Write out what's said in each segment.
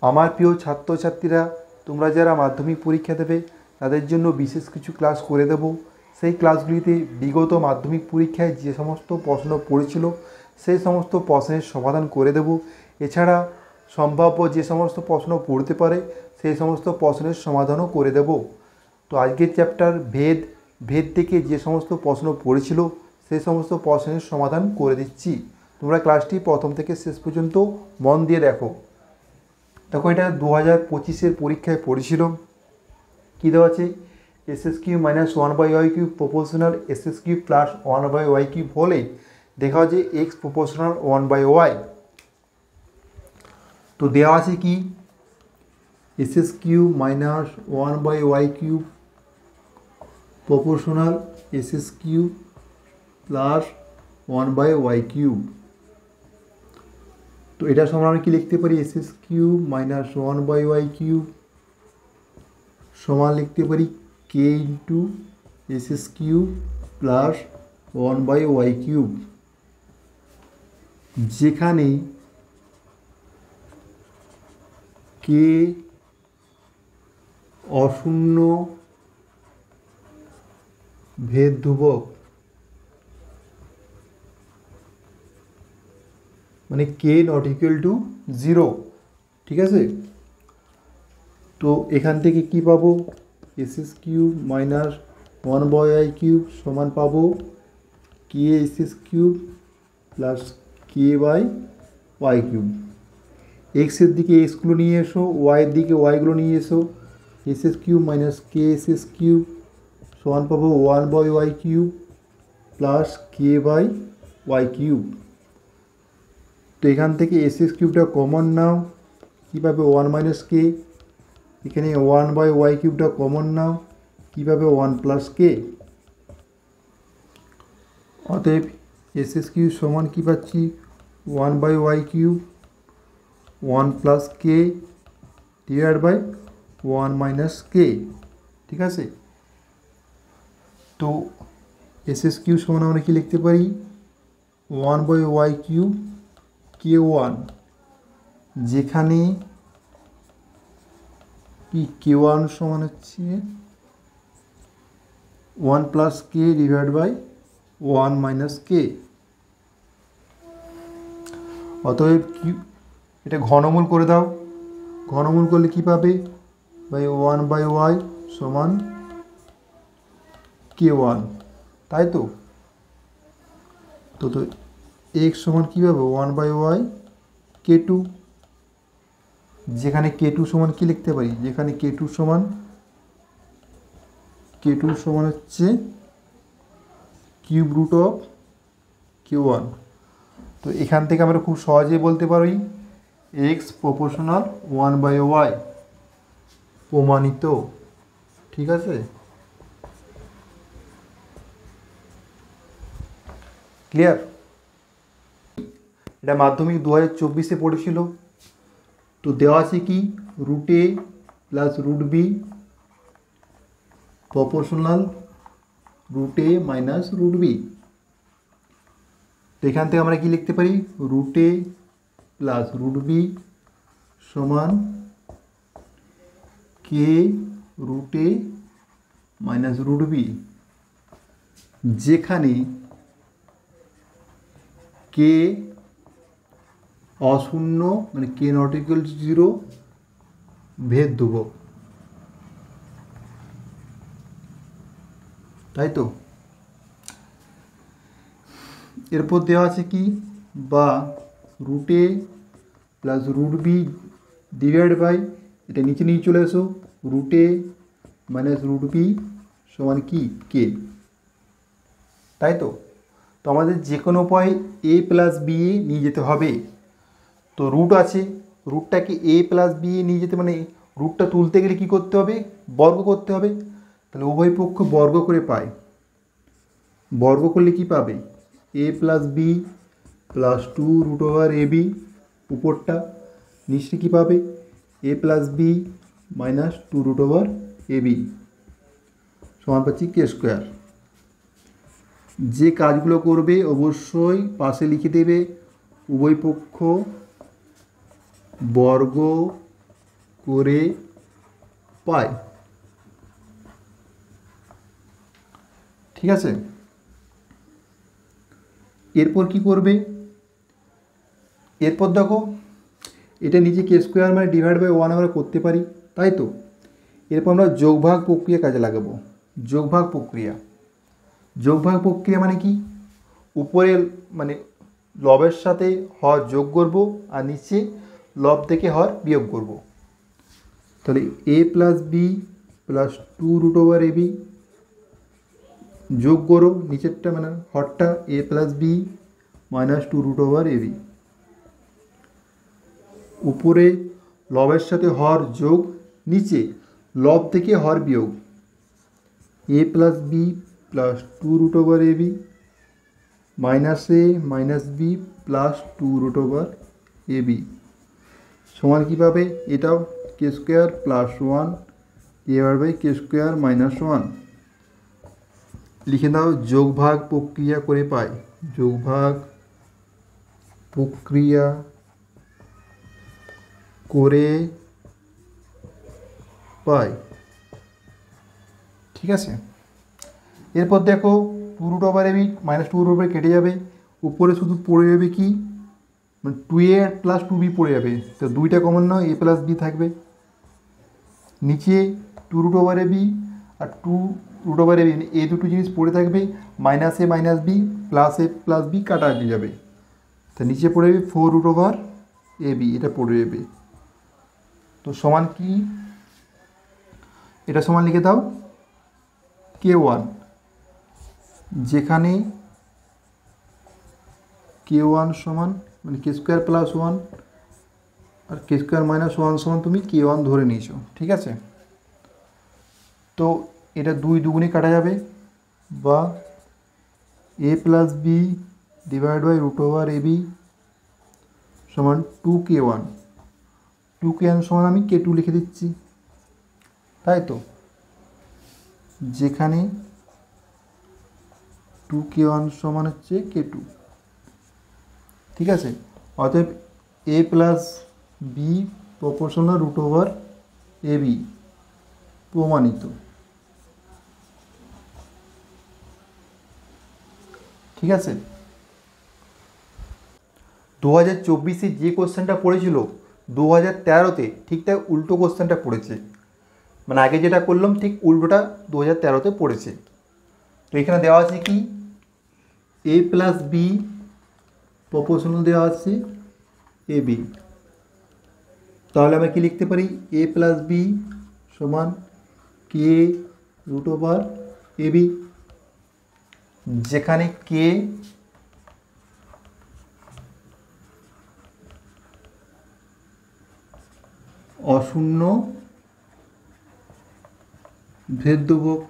আমার প্রিয় ছাত্রছাত্রীরা, তোমরা যারা মাধ্যমিক পরীক্ষা দেবে তাদের জন্য বিশেষ কিছু ক্লাস করে দেব। সেই ক্লাসগুলিতে বিগত মাধ্যমিক পরীক্ষায় যে সমস্ত প্রশ্ন পড়েছিল সেই সমস্ত প্রশ্নের সমাধান করে দেব। এছাড়া সম্ভাব্য যে সমস্ত প্রশ্ন পড়তে পারে সেই সমস্ত প্রশ্নের সমাধানও করে দেব। তো আজকের চ্যাপ্টার ভেদ থেকে যে সমস্ত প্রশ্ন পড়েছিল সেই সমস্ত প্রশ্নের সমাধান করে দিচ্ছি। তোমরা ক্লাসটি প্রথম থেকে শেষ পর্যন্ত মন দিয়ে দেখো। দেখো, এটা 2025-এর পরীক্ষায় পড়েছিল। কী দেওয়া আছে? X cube minus one by Y cube proportional X cube plus one by Y cube হলে দেখা হচ্ছে X proportional one by Y. তো দেওয়া আছে কি X cube minus one by Y cube proportional X cube plus one by Y cube. তো এটা সমান আমরা কি লিখতে পারি? X cube minus one by Y cube সমান লিখতে পারি K into X cube plus one by Y cube, যেখানে কে অশূন্য ভেদ ধ্রুবক, মানে কে নট ইকুয়াল টু 0। ঠিক আছে? তো এখান থেকে কি পাবো? S cube minus one by Y cube সমান পাবো K S cube plus K by Y cube. এক্সের দিকে এক্সগুলো নিয়ে এসো, ওয়াইয়ের দিকে ওয়াইগুলো নিয়ে এসো। X cube minus K S cube সমান পাবো one by Y cube plus K by Y cube. তো এখান থেকে এস কিউবটা কমন নাও, কীভাবে? One minus K. এখানে ওয়ান বাই ওয়াই কিউবটা কমন নাও, কীভাবে? One plus K. অতএব এস কিউব সমান কী পাচ্ছি? One by Y cube one plus K divide by one minus K. ঠিক আছে? তো এস কিউব সমান আমরা কি লিখতে পারি? One by Y cube K one, যেখানে কি কে ওয়ান সমান হচ্ছে one plus K divide by one minus K. অতএব কি এটা ঘনমূল করে দাও। ঘনমূল করলে কি পাবে? বাই ওয়ান বাই ওয়াই সমান কে ওয়ান, তাই তো? তো এক্স সমান কী পাবে? One by Y K two, যেখানে কে টু সমান কী লিখতে পারি? যেখানে কে টু সমান হচ্ছে cube root of K one. তো এখান থেকে আমরা খুব সহজেই বলতে পারি X proportional one by Y প্রমাণিত। ঠিক আছে? ক্লিয়ার? এটা মাধ্যমিক 2024-এ পড়েছিল। তো দেওয়া আছে কি root A plus root B proportional root A minus root B. তো এখান থেকে আমরা কি লিখতে পারি? Root A plus root B সমান K root A minus root B, যেখানে কে অশূন্য, মানে কে নট ইকুয়াল টু 0 ভেদ ধ্রুবক। তাই তো? এরপর দেওয়া আছে কি বা root A plus root B divide by, এটা নিচে নিয়ে চলে এসো, root A minus root B সমান কি কে। তাই তো? তো আমাদের যে কোনো উপায়ে এ প্লাস বি এ নিয়ে যেতে হবে। তো রুট আছে, রুটটাকে এ প্লাস বি এ নিয়ে যেতে, মানে রুটটা তুলতে গেলে কী করতে হবে? বর্গ করতে হবে। তাহলে উভয় পক্ষ বর্গ করে পায়। বর্গ করলে কি পাবে? A plus B plus two root over A B, উপরটা। নিচে কী পাবে? A plus B minus two root over A B সমান পাচ্ছি কে স্কোয়ার। যে কাজগুলো করবে অবশ্যই পাশে লিখে দেবে উভয় পক্ষ বর্গ করে পায়। ঠিক আছে, এরপর কি করবে, এরপর দেখো এটা নিচে কে স্কোয়ার মানে ডিভাইড বাই 1 আমরা করতে পারি, তাই তো। এরপর আমরা যোগভাগ প্রক্রিয়া কাজে লাগাবো। যোগভাগ প্রক্রিয়া, যোগভাগ প্রক্রিয়া মানে কি, উপরে মানে লবের সাথে হর যোগ করব আর নিচে লব থেকে হর বিয়োগ করব। তাহলে a plus B plus 2√ab যোগ করো নিচেরটা মানে হরটা a plus B minus 2√ab, উপরে লবের সাথে হর যোগ, নিচে লব থেকে হর বিয়োগ, a plus B plus 2√ab minus A minus B plus 2√ab সমান কীভাবে, এটাও K square plus 1 divide by K square minus 1 লিখে দাও। যোগভাগ প্রক্রিয়া করে পাই, যোগভাগ প্রক্রিয়া করে পাই। ঠিক আছে, এরপর দেখো 2√ab মাইনাস 2√ab কেটে যাবে, উপরে শুধু পড়ে যাবে কি মানে 2a প্লাস 2b পড়ে যাবে, তো দুইটা common now, a plus b থাকবে, নিচে 2√ab আর 2√ab এই দুটো জিনিস পড়ে থাকবে, minus A minus B plus A plus B কাটাকাটি যাবে, তো নিচে পড়ে যাবে 4√ab, এটা পড়ে যাবে। তো সমান কি, এটা সমান লিখে দাও k1, যেখানে k1 সমান মানে কে স্কোয়ার প্লাস 1 আর কে স্কোয়ার মাইনাস 1 সমান তুমি k1 ধরে নিয়েছো। ঠিক আছে, তো এটা 2 দুগুণে কাটা যাবে, বা a plus B divide by √ab সমান 2k1, 2k1 সমান আমি k2 লিখে দিচ্ছি, তাই তো, যেখানে 2k1 সমান হচ্ছে k2। ঠিক আছে, অতএব a plus B proportional √ab প্রমাণিত। ঠিক আছে, 2024-এ যে কোশ্চেনটা পড়েছিল 2013-তে ঠিক তাই উল্টো কোশ্চেনটা পড়েছে, মানে আগে যেটা করলাম ঠিক উল্টোটা 2013-তে পড়েছে। তো এখানে দেওয়া আছে কি, a প্লাস বি প্রপোর্শনাল দেওয়া আছে এ বি, তাহলে আমরা কি লিখতে পারি, a প্লাস বি সমান k√ab, যেখানে k অশূন্য ভেদ্যভোগ।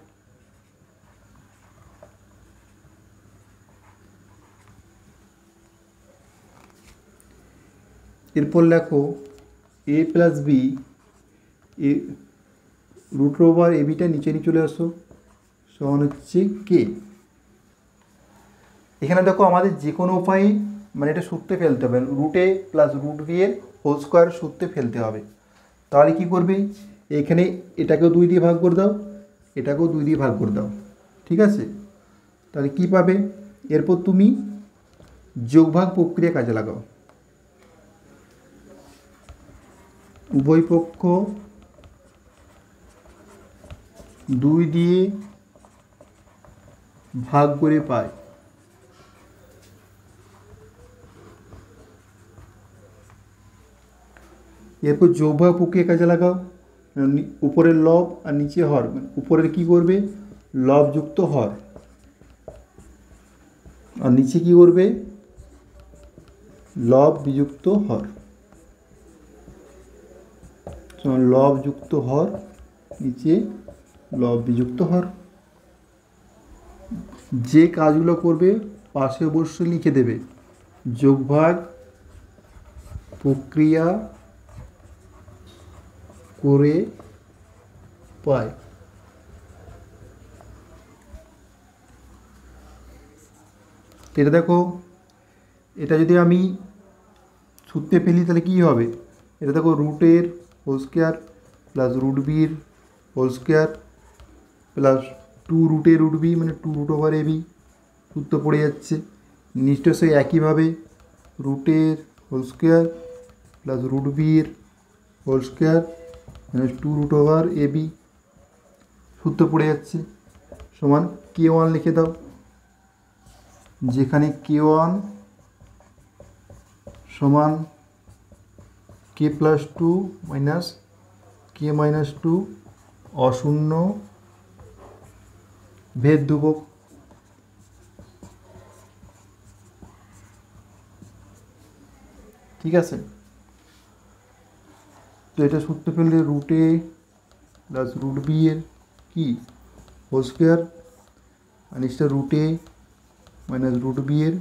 এরপর লেখো a প্লাস বি √abটা নিচে নিয়ে চলে আসো, সমান হচ্ছে কে। এখানে দেখো আমাদের যে কোনো উপায়ে মানে এটা সূত্রে ফেলতে হবে, √a প্লাস √b এর হোল স্কোয়ার সূত্রে ফেলতে হবে। তাহলে কি করবে, এখানে এটাকেও 2 দিয়ে ভাগ করে দাও, এটাকেও 2 দিয়ে ভাগ করে দাও। ঠিক আছে, তাহলে কি পাবে, এরপর তুমি যোগভাগ প্রক্রিয়া কাজে লাগাও, উভয় পক্ষ 2 দিয়ে ভাগ করে পায়। এরপর যোগভাগ প্রক্রিয়া কাজে লাগাও, উপরের লব আর নিচে হর, উপরের কি করবে লব যুক্ত হর, আর নিচে কি করবে লব বিযুক্ত হর, লব যুক্ত হর নিচে লব বিযুক্ত হর। যে কাজগুলো করবে পাশে অবশ্যই লিখে দেবে, যোগভাগ প্রক্রিয়া করে পায়। এটা দেখো, এটা যদি আমি সূত্রে ফেলি তাহলে কী হবে, এটা দেখো √এর হোল স্কোয়ার প্লাস রুট বির হোল স্কোয়ার প্লাস 2 রুটে রুট বি মানে 2 রুট ওভার এ বি, সূত্র পড়ে যাচ্ছে। নিচটা সেই একইভাবে রুটের হোল স্কোয়ার প্লাস রুট বির হোল স্কোয়ার মানে 2 রুট ওভার এ বি, সূত্র পড়ে যাচ্ছে সমান K1 লিখে দাও, যেখানে K1 সমান K+2 মাইনাস K-2 অশূন্য ভেদ ধ্রুবক। ঠিক আছে, তো এটা সূত্র পেলে রুটে প্লাস রুট বি এর কি হোল স্কোয়ার আর নিচটা রুটে মাইনাস রুট বি এর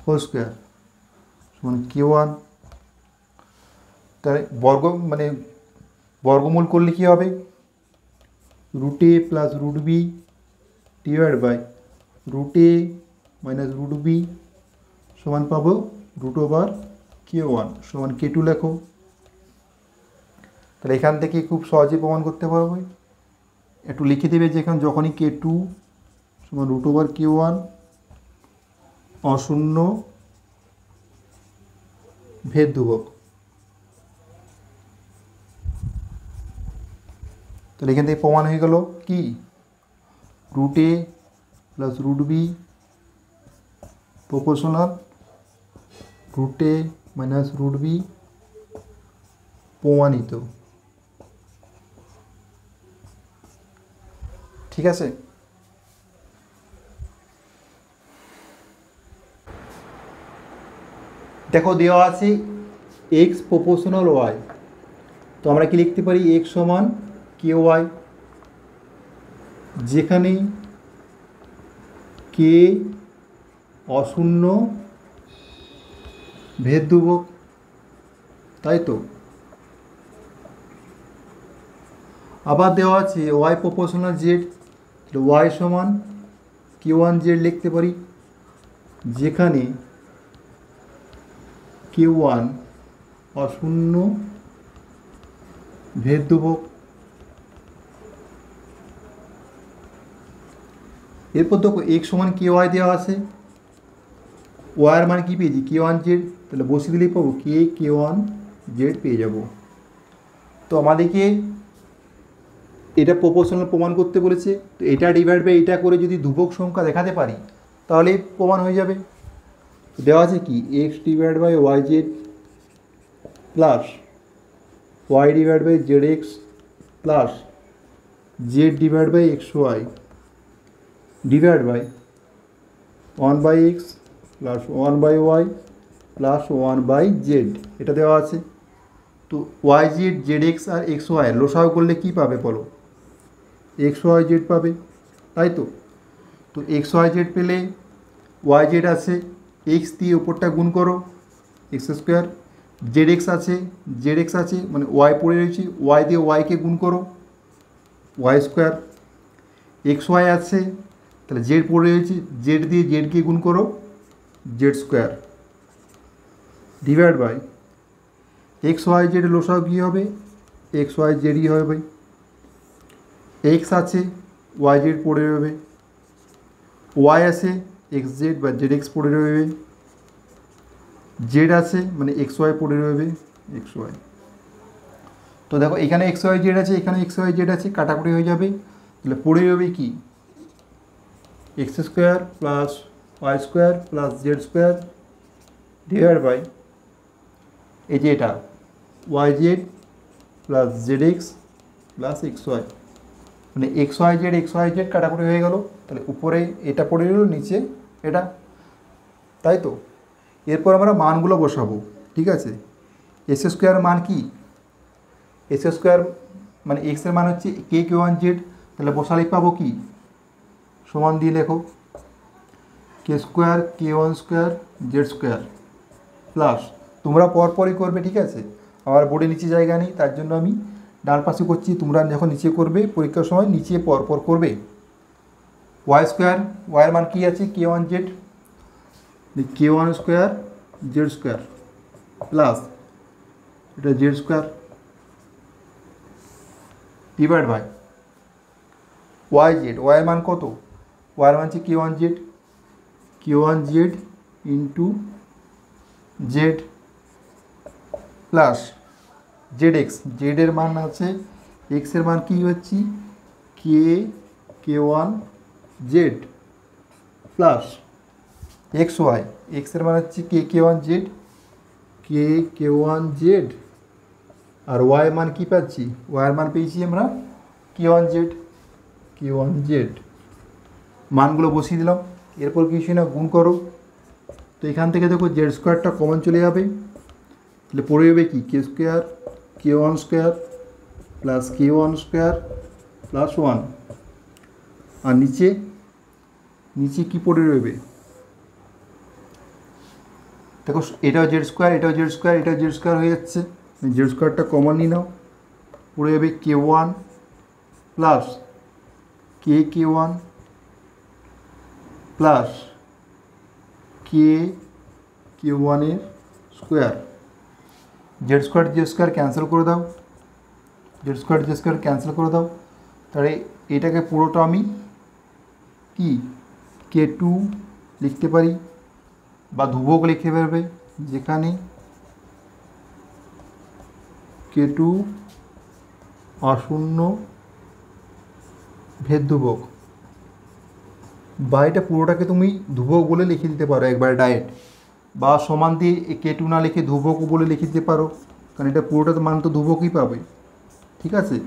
হোল স্কোয়ার সমান K1। তাই বর্গমূল করলে কী হবে, root A plus root B divide by root A minus root B সমান পাবো রুট ওভার K1 সমান K2 লেখো। তাহলে এখান থেকে খুব সহজে প্রমাণ করতে পারবো, একটু লিখে দেবে যে এখানে যখনই K2 সমান রুট ওভার K1 অশূন্য ভেদ ধ্রুবক। তাহলে এখান থেকে প্রমাণ হয়ে গেল কি, রুটে প্লাস রুট বি প্রপোর্শনাল রুটে মাইনাস রুট বি প্রমাণিত। ঠিক আছে, দেখো দেওয়া আছে এক্স প্রপোর্শনাল ওয়াই, তো আমরা কি লিখতে পারি এক্স সমান কে ওয়াই, যেখানে কে অশূন্য ভেদ ধ্রুবক, তাই তো। আবার দেওয়া আছে ওয়াই প্রপোর্শনাল জেড, ওয়াই সমান K1 জেড লিখতে পারি, যেখানে K1 অশূন্য ভেদ ধ্রুবক। এরপর দেখো এক্স সমান Ky দেওয়া আছে, ওয়াইয়ের মান কী পেয়েছি K1 জেড, তাহলে বসিয়ে দিলেই পাবো K1 জেড পেয়ে যাব। তো আমাদেরকে এটা প্রপোর্শনাল প্রমাণ করতে বলেছে, তো এটা ডিভাইড বাই এটা করে যদি ধ্রুবক সংখ্যা দেখাতে পারি তাহলে প্রমাণ হয়ে যাবে। দেওয়া আছে কি X divide by Y Z plus Y divide by Z X plus Z divide by x Y divide by 1/x প্লাস 1/y প্লাস 1/z, এটা দেওয়া আছে। তো ওয়াই জেড জেড এক্স আর এক্স ওয়াই লসাগু করলে কী পাবে বলো, এক্স ওয়াই জেড পাবে, তাই তো। তো এক্স ওয়াই জেড পেলে ওয়াই জেড আছে, এক্স দিয়ে উপরটা গুণ করো এক্স স্কোয়ার, জেড এক্স আছে জেড এক্স আছে মানে ওয়াই পড়ে রয়েছে, ওয়াই দিয়ে ওয়াইকে গুণ করো ওয়াই স্কোয়ার, এক্স ওয়াই আছে তাহলে জেড পড়ে রয়েছে, জেড দিয়ে জেডকে গুণ করো Z square divide by x Y Z লসাগু কী হবে, এক্স ওয়াই জেডই হবে, এক্স আছে ওয়াই জেড পড়ে রয়েবে, ওয়াই আছে এক্স জেড বা জেড এক্স পড়ে রয়েবে, জেড আছে মানে এক্স ওয়াই পড়ে রয়েবে এক্স ওয়াই। তো দেখো এখানে এক্স ওয়াই জেড আছে, এখানে এক্স ওয়াই জেড আছে, কাটাকুটি হয়ে যাবে, তাহলে পড়ে রয়েবে কি X square plus Y square plus Z square divide by এই যে এটা Y Z plus Z X plus X Y, মানে এক্স ওয়াই জেড কাটাকুটি হয়ে গেল, তাহলে উপরে এটা পড়ে গেল নিচে এটা, তাই তো। এরপর আমরা মানগুলো বসাবো, ঠিক আছে। এক্স স্কোয়ার মান কি, এক্স স্কোয়ার মানে এক্সের মান হচ্ছে K1 জেড, তাহলে বসালে পাবো কি সমান দিয়ে লেখো K square K1 square Z square plus, তোমরা পরপরই করবে, ঠিক আছে। আমার বোর্ডে নিচে জায়গা নেই তার জন্য আমি ডান পাশে করছি, তোমরা যখন নিচে করবে পরীক্ষার সময় নিচে পরপর করবে। ওয়াই স্কোয়ার, ওয়াইয়ের মান কী আছে K1 Z, K1 square Z square plus এটা Z square divide by Y Z, Y মান কত, ওয়াই মান হচ্ছে K one Z into Z plus Z X, জেডের মান আছে এক্সের মান কী হচ্ছে K one Z plus X Y, এক্সের মান হচ্ছে কে ওয়ান জেড আর ওয়াই মান কী পাচ্ছি, ওয়াইয়ের মান পেয়েছি আমরা কে ওয়ান জেড মানগুলো বসিয়ে দিলাম। এরপর কিছু না গুণ করো, তো এখান থেকে দেখো জেড স্কোয়ারটা কমন চলে যাবে, তাহলে পড়ে যাবে কি K one square plus K one square plus 1 আর নিচে কি পড়ে রইবে, দেখো এটাও জেড স্কোয়ার এটাও জেড স্কোয়ার এটাও জেড স্কোয়ার হয়ে যাচ্ছে, জেড স্কোয়ারটা কমন নিয়ে নাও, পড়ে যাবে K one plus K one plus K one square, Z square cancel করে দাও, জেড স্কোয়ার ক্যান্সেল করে দাও, তাহলে এটাকে পুরোটা আমি কি কে2 লিখতে পারি বা ধ্রুবক লিখতে পারবে, যেখানে কে2 অশূন্য ভেদ ধ্রুবক, বা এটা পুরোটাকে তুমি ধ্রুবক বলে লিখে দিতে পারো একবার ডাইরেক্ট, বা সমান দিয়ে কে2 না লিখে ধ্রুবক বলে লিখে দিতে পারো, কারণ এটা পুরোটা মান তো ধ্রুবকই পাবে, ঠিক আছে,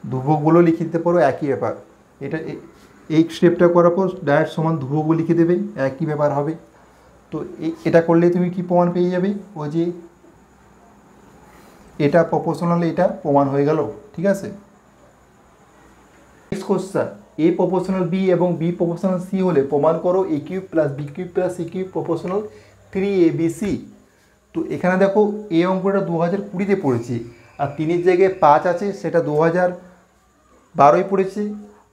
ধ্রুবক বলেও লিখে দিতে পারো, একই ব্যাপার। এটা এই স্টেপটা করার পর ডাইরেক্ট সমান ধ্রুবক লিখে দেবে, একই ব্যাপার হবে। তো এটা করলে তুমি কি প্রমাণ পেয়ে যাবে, ওই যে এটা প্রপোর্শনাল, এটা প্রমাণ হয়ে গেল, ঠিক আছে। Next question, A proportional B এবং বি প্রপোর্শনাল সি হলে প্রমাণ করো A cube plus B cube plus C cube proportional 3abc। তো এখানে দেখো এই অঙ্কটা 2020-তে পড়েছে, আর 3-এর জায়গায় 5 আছে, সেটা 2012-এ পড়েছে,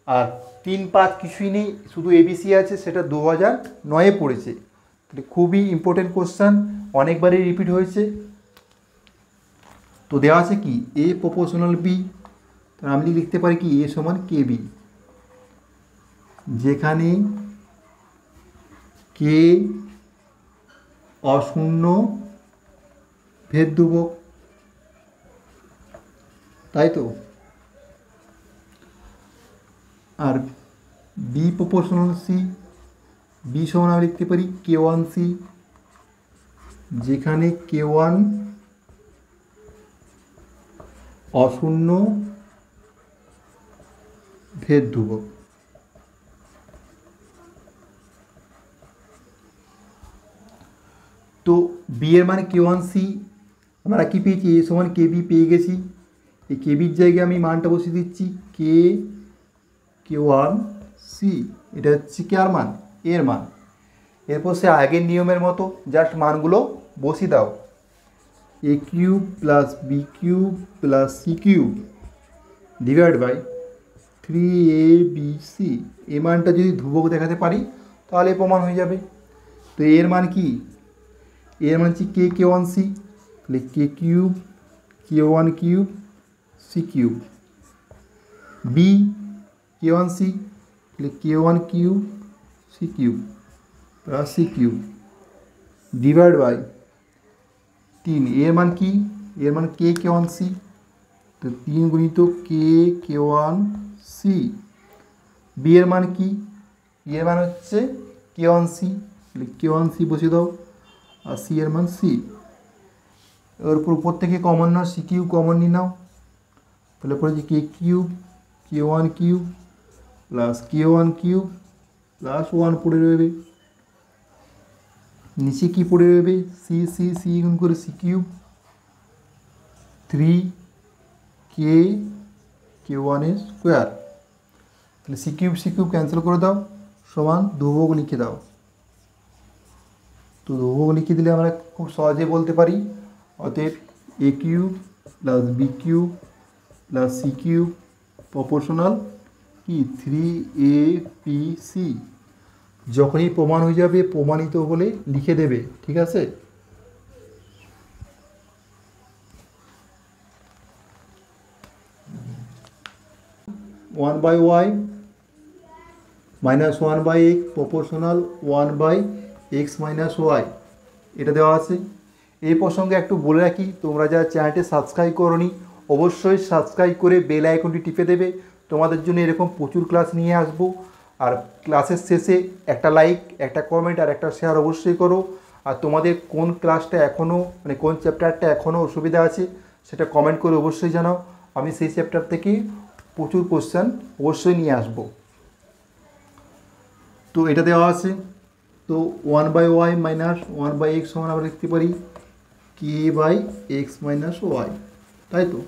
আর 3, 5 কিছুই নেই, শুধু এবিসি আছে, সেটা 2009-এ পড়েছে। তাহলে খুবই ইম্পর্টেন্ট কোশ্চেন, অনেকবারই রিপিট হয়েছে। তো দেওয়া আছে কি এ প্রপোর্শনাল বি, তাহলে আমি লিখতে পারি কি এ সমান কে বি, যেখানে কে অশূন্য ভেদ ধ্রুবক, তাই তো। আর বি প্রপোর্শনাল সি, বি সমান আমি লিখতে পারি কে1 সি, যেখানে কে1 অশূন্য ভেদ ধ্রুবক। তো বি এর মানে কে1 সি, আমরা কি পেয়েছি এ সমান কে বি পেয়ে গেছি, এই কে বির জায়গায় আমি মানটা বসিয়ে দিচ্ছি কে1 সি, এটা হচ্ছে কি আর মান এর মান। এরপর সে আগের নিয়মের মতো জাস্ট মানগুলো বসিয়ে দাও, A cube plus B cube plus C cube divide by 3abc, এই মানটা যদি ধ্রুবক দেখাতে পারি তাহলে প্রমাণ হয়ে যাবে। তো এর মান কি, এর মান হচ্ছে কে1 সি, তাহলে K one cube C cube, B K one C, তাহলে K one cube C cube plus C cube divide by 3, এর মান কি, এর মান কে1 সি, তো 3 গুণিত কে1 সি, বি এর মান কি, এর মান হচ্ছে কে1 সি, তাহলে কে1 সি বসিয়ে দাও, আর সি এর মান সি, এর উপর থেকে কমন নাও, সি কিউব কমন নিয়ে নাও, তাহলে পড়েছে কে1 কিউব প্লাস কে1 কিউব প্লাস 1 পড়ে রইবে, নিচে কি পড়ে রইবে সি গুণ করে সি কিউব 3কে1 স্কোয়ার, তাহলে সি কিউব ক্যান্সেল করে দাও, সমান ধ্রুবক লিখে দাও। তো ধ্রুবক লিখে দিলে আমরা খুব সহজে বলতে পারি, অতএব A cube plus B cube plus C cube proportional কি 3abc। যখনই প্রমাণ হয়ে যাবে প্রমাণিত বলে লিখে দেবে, ঠিক আছে। 1/y minus 1/x proportional 1/x minus Y, এটা দেওয়া আছে। এই প্রসঙ্গে একটু বলে রাখি, তোমরা যারা চ্যানেলটি সাবস্ক্রাইব করোনি অবশ্যই সাবস্ক্রাইব করে বেল আইকনটি টিপে দেবে। তোমাদের জন্য এরকম প্রচুর ক্লাস নিয়ে আসবো। আর ক্লাসের শেষে একটা লাইক, একটা কমেন্ট আর একটা শেয়ার অবশ্যই করো। আর তোমাদের কোন ক্লাসটা এখনও মানে কোন চ্যাপ্টারটা এখনও অসুবিধা আছে সেটা কমেন্ট করে অবশ্যই জানাও। আমি সেই চ্যাপ্টার থেকে প্রচুর কোশ্চেন অবশ্যই নিয়ে আসবো। তো এটা দেওয়া আছে। তো 1/y মাইনাস 1/x সমান আমরা লিখতে পারি k/x মাইনাস ওয়াই, তাই তো,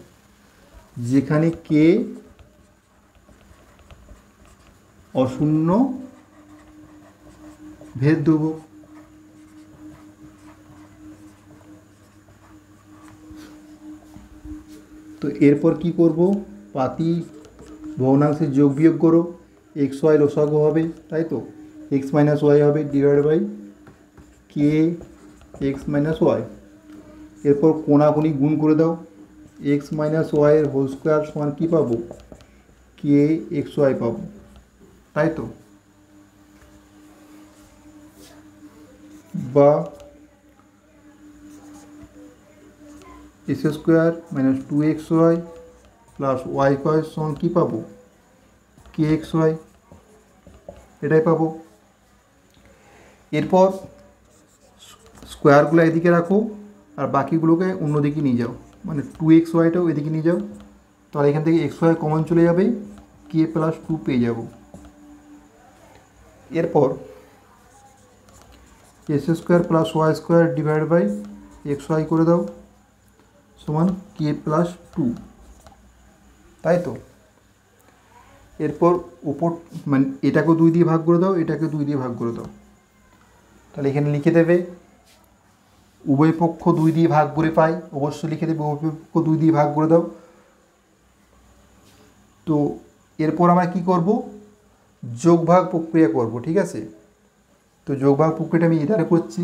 যেখানে k অশূন্য ভেদ ধ্রুবক। তো এরপর কি করব, পাতি ভগ্নাংশের যোগ বিয়োগ করো, এক্স ওয়াই লসাগু হবে, তাই তো, এক্স মাইনাস ওয়াই হবে divide by k x minus y. এরপর কোণাকুণি গুণ করে দাও, এক্স মাইনাস ওয়াইয়ের হোল স্কোয়ার সমান কী পাবো, কে এক্স ওয়াই পাবো, তাই তো, বা x square minus 2xy plus Y square সমান কী পাবো, কে এক্স ওয়াই, এটাই পাবো। এরপর স্কোয়ারগুলো এদিকে রাখো আর বাকিগুলোকে অন্যদিকে নিয়ে যাও, মানে 2xyটাও এদিকে নিয়ে যাও, তাহলে এখান থেকে এক্স ওয়াই কমন চলে যাবে, কে প্লাস 2 পেয়ে যাব। এরপর x square plus Y square divide by x y করে দাও সমান কে প্লাস 2, তাই তো। এরপর উপর মানে এটাকেও 2 দিয়ে ভাগ করে দাও, এটাকে 2 দিয়ে ভাগ করে দাও, তাহলে এখানে লিখে দেবে উভয় পক্ষ 2 দিয়ে ভাগ করে পাই, অবশ্যই লিখে দেবে উভয় পক্ষ 2 দিয়ে ভাগ করে দাও। তো এরপর আমরা কি করব, যোগ ভাগ প্রক্রিয়া করব, ঠিক আছে। তো যোগ ভাগ প্রক্রিয়াটা আমি এটারে করছি,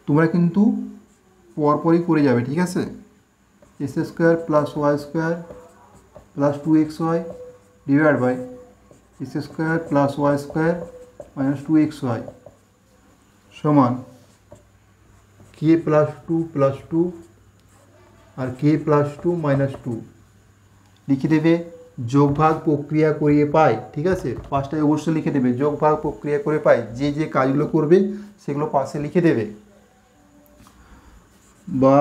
তোমরা কিন্তু পরপরই করে যাবে, ঠিক আছে। X square plus Y square plus 2xy divide by x square plus Y square minus 2xy সমান কে প্লাস 2 আর কে প্লাস 2 মাইনাস 2 লিখে দেবে যোগ ভাগ প্রক্রিয়া করিয়ে পাই, ঠিক আছে। পাঁচটায় অবশ্যই লিখে দেবে যোগ ভাগ প্রক্রিয়া করে পাই, যে যে কাজগুলো করবে সেগুলো পাশে লিখে দেবে। বা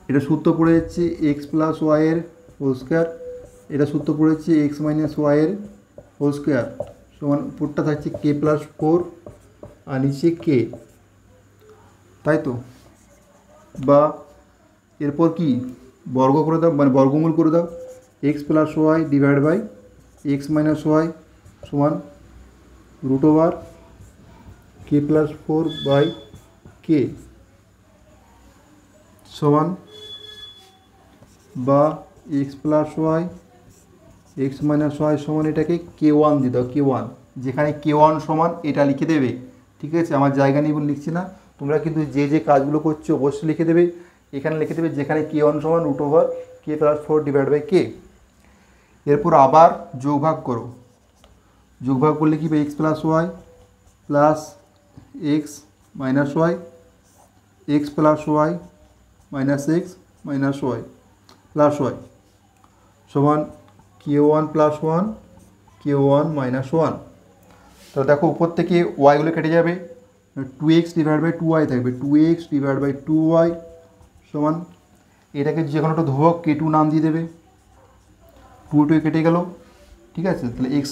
এটা সূত্র পড়ে যাচ্ছে এক্স প্লাস ওয়াইয়ের হোল স্কোয়ার, এটা সূত্র পড়েছে এক্স মাইনাস ওয়াইয়ের হোল স্কোয়ার সমান উপরটা থাকছে কে প্লাস 4 আর নিচে কে, তাই তো। বা এরপর কি বর্গ করে দাও, মানে বর্গমূল করে দাও, X plus Y divide by X minus Y সমান root over K plus 4 by K সমান, বা X plus Y X minus Y সমান এটাকে k1 দিয়ে দাও, k1, যেখানে k1 সমান এটা লিখে দেবে, ঠিক আছে। আমার জায়গা নিয়ে বলে লিখছি না, তোমরা কিন্তু যে যে কাজগুলো করছো অবশ্যই লিখে দেবে, এখানে লিখে দেবে যেখানে k1 সমান root over K plus 4 divide by K. এরপর আবার যোগ ভাগ করো, যোগ ভাগ করলে কি X plus Y plus X minus Y X plus Y minus X minus Y plus Y সমান k1 প্লাস 1 k1 মাইনাস 1। তো দেখো উপর থেকে ওয়াইগুলো কেটে যাবে, 2x ডিভাইড বাই 2y থাকবে, 2x ডিভাইড বাই 2y সমান এটাকে যে কোনো একটা ধ্রুবক k2 নাম দিয়ে দেবে, 2 কেটে গেল, ঠিক আছে। তাহলে x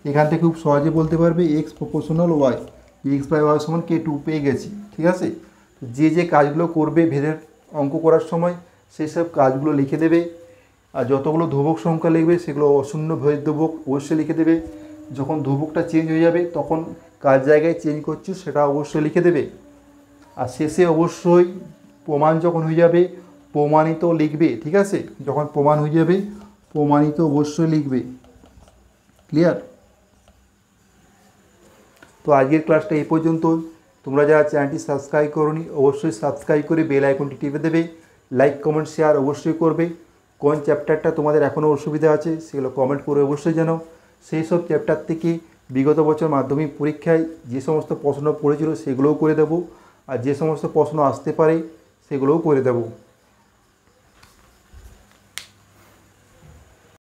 এখান থেকে খুব সহজে বলতে পারবে x proportional y, x by y সমান k2 পেয়ে গেছি, ঠিক আছে। যে যে কাজগুলো করবে ভেদের অঙ্ক করার সময় সেই সব কাজগুলো লিখে দেবে। আর যতগুলো ধ্রুবক সংখ্যা লিখবে সেগুলো অশূন্য ভেদ ধ্রুবক অবশ্যই লিখে দেবে। যখন ধ্রুবকটা চেঞ্জ হয়ে যাবে তখন কার জায়গায় চেঞ্জ করছো সেটা অবশ্যই লিখে দেবে। আর শেষে অবশ্যই প্রমাণ যখন হয়ে যাবে প্রমাণিত লিখবে, ঠিক আছে। যখন প্রমাণ হয়ে যাবে প্রমাণিত অবশ্যই লিখবে, ক্লিয়ার। তো আজকের ক্লাসটা এই পর্যন্ত। তোমরা যারা চ্যানেলটি সাবস্ক্রাইব করোনি অবশ্যই সাবস্ক্রাইব করে বেল আইকনটি টিপে দেবে, লাইক কমেন্ট শেয়ার অবশ্যই করবে। কোন চ্যাপ্টারটা তোমাদের এখনও অসুবিধা আছে সেগুলো কমেন্ট করে অবশ্যই জানাও। সেই সব চ্যাপ্টার থেকে বিগত বছর মাধ্যমিক পরীক্ষায় যে সমস্ত প্রশ্ন পড়েছিল সেগুলোও করে দেবো, আর যে সমস্ত প্রশ্ন আসতে পারে সেগুলোও করে দেবো।